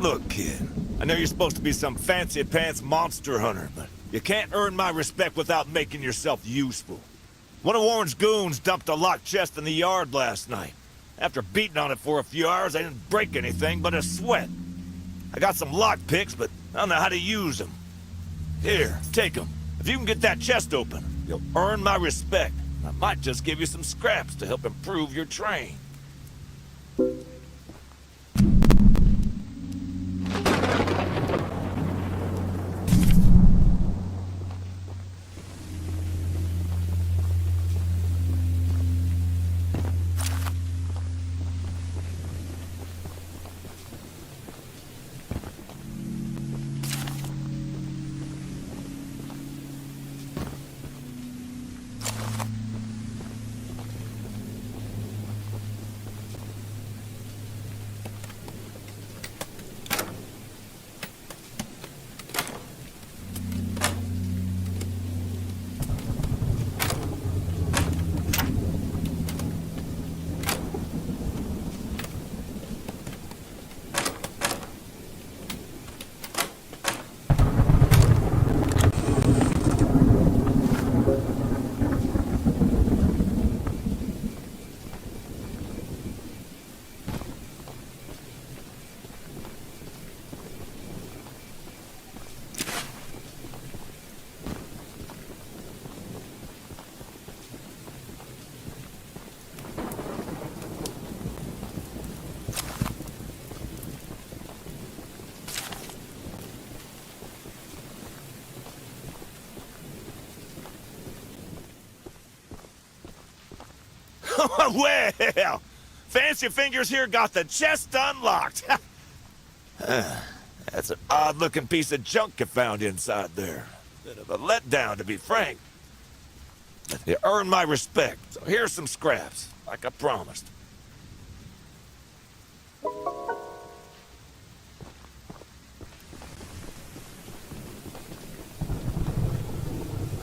Look, kid, I know you're supposed to be some fancy-pants monster hunter, but you can't earn my respect without making yourself useful. One of Warren's goons dumped a locked chest in the yard last night. After beating on it for a few hours, I didn't break anything but a sweat. I got some lockpicks, but I don't know how to use them. Here, take them. If you can get that chest open, you'll earn my respect. I might just give you some scraps to help improve your train. Well, Fancy Fingers here got the chest unlocked. That's an odd-looking piece of junk you found inside there. Bit of a letdown, to be frank. You earned my respect, so here's some scraps, like I promised.